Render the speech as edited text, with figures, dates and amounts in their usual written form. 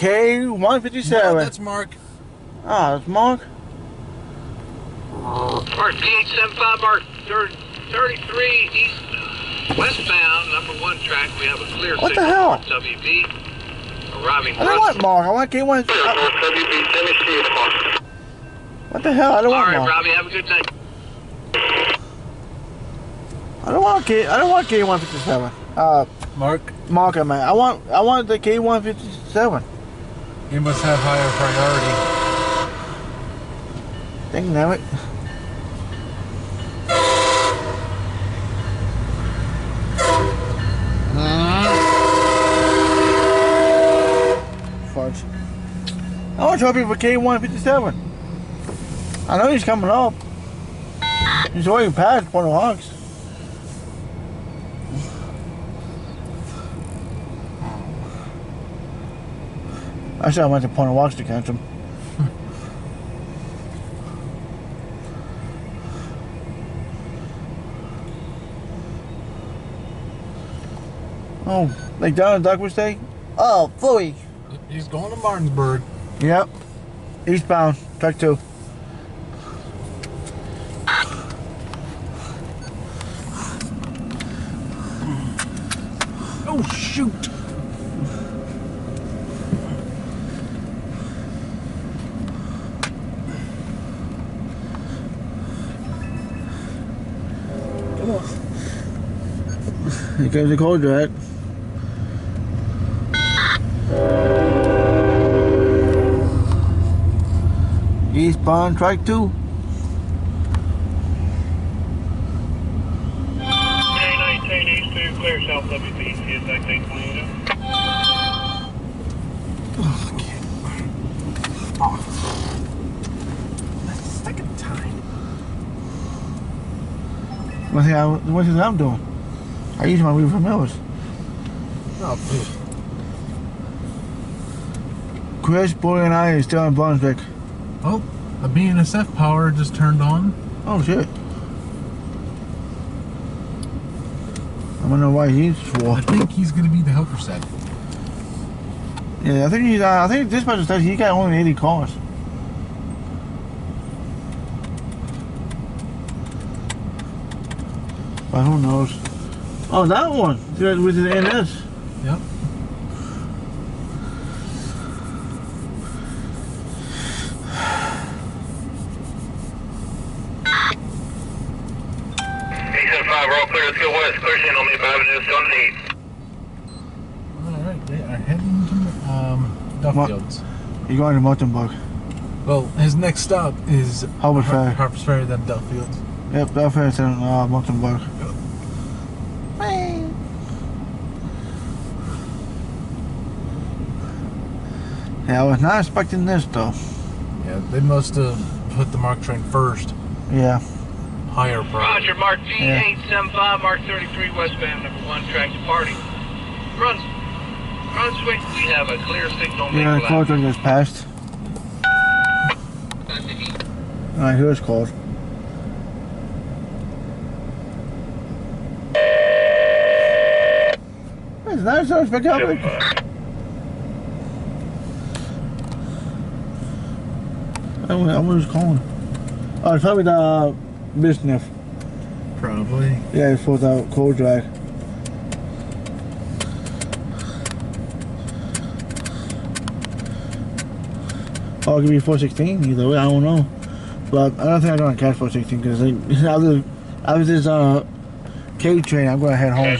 K157. No, that's Mark. Ah, that's Mark. Mark P875, Mark 33 east, westbound, number 1 track. We have a clear What the signal hell? for WB. Arriving I don't want Mark. I want K1. What the hell? I don't want Alright, Mark. Robbie, have a good night. I don't want K157. Mark, Mark, I mean, I want the K157. you must have higher priority. Dang nabbit. Fudge. I want to try people for K157. I know he's coming up. He's already past Point of Hawks. Actually, I went to Point of Hawks to catch him. Oh, like down in Douglas Day? Oh, Philly. He's going to Martinsburg. Yep. Eastbound, track 2. Oh, shoot. Come on. Here comes the cold drag. Eastbound, track 2. 19 east 2, clear south WB, CSX N789. Oh, that's the second time. What is I'm doing? I use my reefer mills. Oh, dude. Chris, Boy, and I are still in Brunswick. Oh, the BNSF power just turned on. Oh shit. I don't know why he's for. I think he's going to be the helper set. Yeah, I think dispatcher says he got only 80 cars. But who knows? Oh, that one with the NS. Yep. We're all clear. Let's go west. Clear channel, Maple Avenue, going to the east. Alright, they are heading to Duffields. You're going to Martinsburg. Well, his next stop is Harvard Ferry. Harper's Ferry, then Duffields. Yep, that ferry's in Martinsburg. Yeah, I was not expecting this though. Yeah, they must have put the Mark train first. Yeah. Higher priority. Roger, Mark P875, Mark 33 westbound, number 1 track departing. Brunswick, we have a clear signal. Yeah, the cold drink just passed. Alright, here's cold. It's nice to pick up. I was calling. Oh, it's probably the business. Probably. Yeah, it's for the cold drag. Oh, it could be 416 either way, I don't know. But I don't think I'm gonna catch 416 because I was this K train, I'm gonna head home.